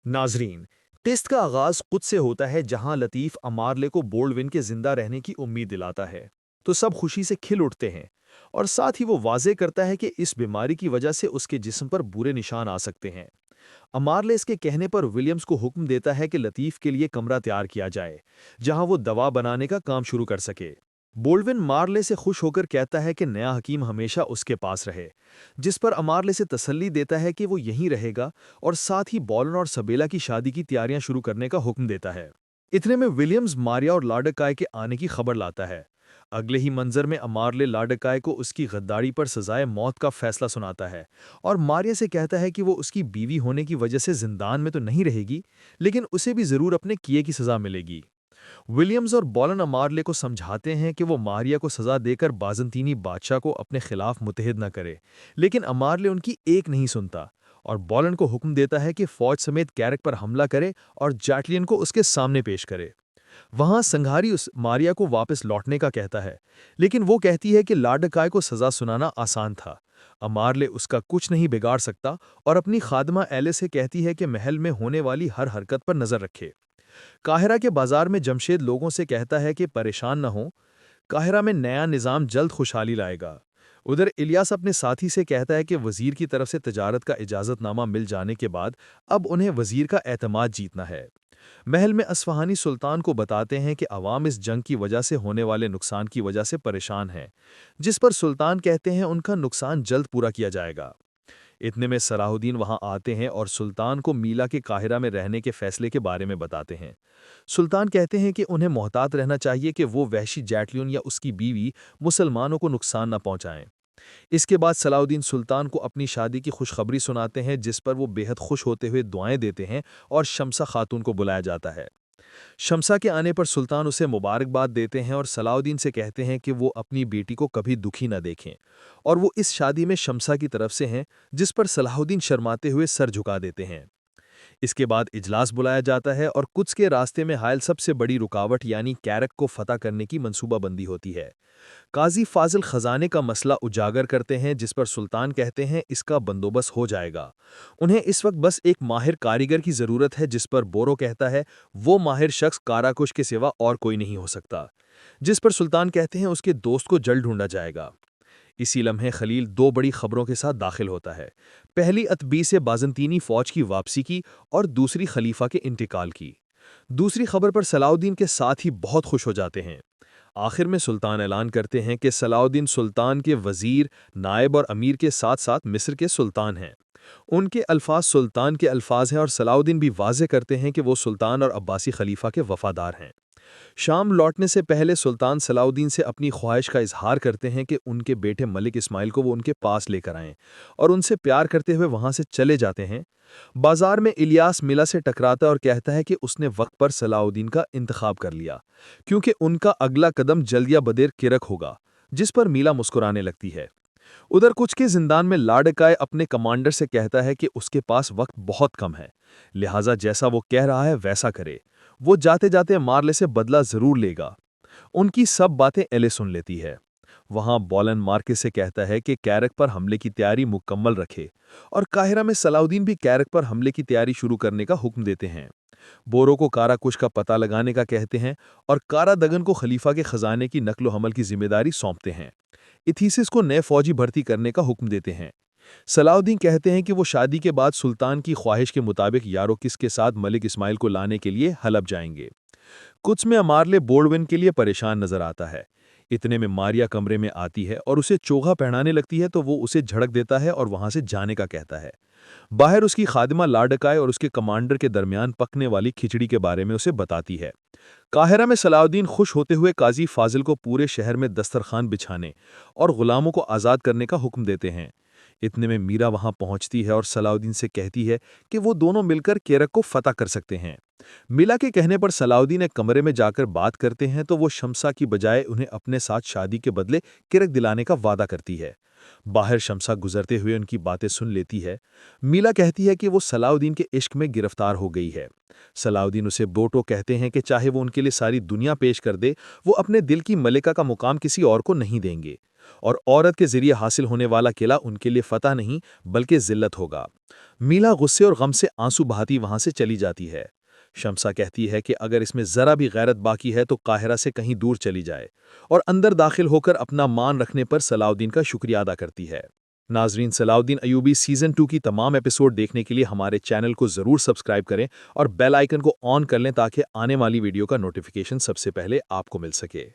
नाजरीन, टेस्ट का आगाज खुद से होता है जहां लतीफ अमारले को बोल्डविन के जिंदा रहने की उम्मीद दिलाता है तो सब खुशी से खिल उठते हैं और साथ ही वो वाजे करता है कि इस बीमारी की वजह से उसके जिस्म पर बुरे निशान आ सकते हैं। अमारले इसके कहने पर विलियम्स को हुक्म देता है कि लतीफ के लिए कमरा तैयार किया जाए जहां वो दवा बनाने का काम शुरू कर सके। बोल्डविन मार्ले से खुश होकर कहता है कि नया हकीम हमेशा उसके पास रहे, जिस पर अमारले से तसल्ली देता है कि वो यहीं रहेगा और साथ ही बॉलन और सबेला की शादी की तैयारियां शुरू करने का हुक्म देता है। इतने में विलियम्स मारिया और लाडकाय के आने की खबर लाता है। अगले ही मंजर में अमारले लाडकाय को उसकी गद्दारी पर सजाए मौत का फैसला सुनाता है और मारिया से कहता है कि वो उसकी बीवी होने की वजह से जिंदान में तो नहीं रहेगी, लेकिन उसे भी जरूर अपने किए की सजा मिलेगी। विलियम्स और बॉलन अमारले को समझाते हैं कि वो मारिया को सजा देकर बाजंतीनी बादशाह को अपने खिलाफ मुतहिद न करे, लेकिन अमारले उनकी एक नहीं सुनता और बॉलन को हुक्म देता है कि फौज समेत कैरक पर हमला करे और जैटलियन को उसके सामने पेश करे। वहां संघारी उस मारिया को वापस लौटने का कहता है, लेकिन वो कहती है कि लाडकाय को सजा सुनाना आसान था। अमारले उसका कुछ नहीं बिगाड़ सकता और अपनी खादमा एले से कहती है कि महल में होने वाली हर हरकत पर नजर रखे। काहिरा के बाजार में जमशेद लोगों से कहता है कि परेशान न हो, काहिरा में नया निज़ाम जल्द खुशहाली लाएगा। उधर इलियास अपने साथी से कहता है कि वजीर की तरफ से तजारत का इजाज़तनामा मिल जाने के बाद अब उन्हें वजीर का एतमाद जीतना है। महल में असफ़हानी सुल्तान को बताते हैं कि अवाम इस जंग की वजह से होने वाले नुकसान की वजह से परेशान हैं, जिस पर सुल्तान कहते हैं उनका नुकसान जल्द पूरा किया जाएगा। इतने में सलाहुद्दीन वहां आते हैं और सुल्तान को मीला के काहिरा में रहने के फैसले के बारे में बताते हैं। सुल्तान कहते हैं कि उन्हें मोहतात रहना चाहिए कि वो वहशी जैटलियन या उसकी बीवी मुसलमानों को नुकसान न पहुंचाएं। इसके बाद सलाहुद्दीन सुल्तान को अपनी शादी की खुशखबरी सुनाते हैं, जिस पर वो बेहद खुश होते हुए दुआएं देते हैं और शमसा खातून को बुलाया जाता है। शमसा के आने पर सुल्तान उसे मुबारकबाद देते हैं और सलाहुद्दीन से कहते हैं कि वो अपनी बेटी को कभी दुखी न देखें और वो इस शादी में शमसा की तरफ से हैं, जिस पर सलाहुद्दीन शर्माते हुए सर झुका देते हैं। इसके बाद इजलास बुलाया जाता है और कुछ के रास्ते में हायल सबसे बड़ी रुकावट यानी कैरक को फतह करने की मंसूबाबंदी होती है। काजी फाजिल खजाने का मसला उजागर करते हैं, जिस पर सुल्तान कहते हैं इसका बंदोबस्त हो जाएगा। उन्हें इस वक्त बस एक माहिर कारीगर की जरूरत है, जिस पर बोरो कहता है वो माहिर शख्स काराकुश के सिवा और कोई नहीं हो सकता। जिस पर सुल्तान कहते हैं उसके दोस्त को जल्द ढूंढा जाएगा। इसी लम्हे खलील दो बड़ी खबरों के साथ दाखिल होता है। पहली अतबी से बाजंतीनी फौज की वापसी की और दूसरी खलीफा के इंतकाल की। दूसरी खबर पर सलाहुद्दीन के साथ ही बहुत खुश हो जाते हैं। आखिर में सुल्तान ऐलान करते हैं कि सलाहुद्दीन सुल्तान के वजीर, नायब और अमीर के साथ साथ मिस्र के सुल्तान हैं। उनके अल्फाज सुल्तान के अल्फाज हैं और सलाहुद्दीन भी वाजे करते हैं कि वो सुल्तान और अब्बासी खलीफा के वफादार हैं। शाम लौटने से पहले सुल्तान सलाहुद्दीन से अपनी ख्वाहिश का इजहार करते हैं कि उनके बेटे मलिक इस्माइल को वो उनके पास लेकर आएं और उनसे प्यार करते हुए वहां से चले जाते हैं। बाजार में इलियास मिला से टकराता और कहता है कि उसने वक्त पर सलाहुद्दीन का इंतखाब कर लिया, क्योंकि उनका अगला कदम जल्द या बदेर किरक होगा, जिस पर मीला मुस्कुराने लगती है। उधर कुछ के जिंदान में लाडकाय अपने कमांडर से कहता है कि उसके पास वक्त बहुत कम है, लिहाजा जैसा वो कह रहा है वैसा करे। वो जाते जाते मार्ले से बदला जरूर लेगा। उनकी सब बातें एले सुन लेती है। वहां बॉलन मार्के से कहता है कि कैरक पर हमले की तैयारी मुकम्मल रखे और काहिरा में सलाहुद्दीन भी कैरक पर हमले की तैयारी शुरू करने का हुक्म देते हैं। बोरो को काराकुश का पता लगाने का कहते हैं और कारा दगन को खलीफा के खजाने की नकलो हमल की जिम्मेदारी सौंपते हैं। इथीसिस को नए फौजी भर्ती करने का हुक्म देते हैं। सलाहुद्दीन कहते हैं कि वो शादी के बाद सुल्तान की ख्वाहिश के मुताबिक यारोकिस के साथ मलिक इस्माइल को लाने के लिए हलब जाएंगे। कुछ में अमारले बोल्डविन के लिए परेशान नजर आता है। इतने में मारिया कमरे में आती है और उसे चोगा पहनाने लगती है तो वो उसे झड़क देता है और वहां से जाने का कहता है। बाहर उसकी खादिमा लाडकाय और उसके कमांडर के दरमियान पकने वाली खिचड़ी के बारे में उसे बताती है। काहिरा में सलाहुद्दीन खुश होते हुए काजी फाजिल को पूरे शहर में दस्तरखान बिछाने और गुलामों को आज़ाद करने का हुक्म देते हैं। इतने में मीरा वहां पहुंचती है और सलाहुद्दीन से कहती है कि वो दोनों मिलकर केरक को फतह कर सकते हैं। मीला के कहने पर सलाहुद्दीन एक कमरे में जाकर बात करते हैं तो वो शमसा की बजाय उन्हें अपने साथ शादी के बदले केरक दिलाने का वादा करती है। बाहर शमसा गुजरते हुए उनकी बातें सुन लेती है। मीला कहती है कि वो सलाहुद्दीन के इश्क में गिरफ्तार हो गई है। सलाहुद्दीन उसे बोटो कहते हैं कि चाहे वो उनके लिए सारी दुनिया पेश कर दे, वो अपने दिल की मलिका का मुकाम किसी और को नहीं देंगे। اور عورت کے ذریعے حاصل ہونے والا قلعہ ان کے لیے فتح نہیں بلکہ ذلت ہوگا۔ میلا غصے اور غم سے آنسو بہاتی وہاں سے چلی جاتی ہے۔ شمسا کہتی ہے کہ اگر اس میں ذرا بھی غیرت باقی ہے تو قاہرہ سے کہیں دور چلی جائے، اور اندر داخل ہو کر اپنا مان رکھنے پر صلاح الدین کا شکریہ ادا کرتی ہے۔ ناظرین، صلاح الدین ایوبی سیزن 2 کی تمام ایپیسوڈ دیکھنے کے لیے ہمارے چینل کو ضرور سبسکرائب کریں اور بیل آئیکن کو آن کر لیں تاکہ آنے والی ویڈیو کا نوٹیفیکیشن سب سے پہلے آپ کو مل سکے۔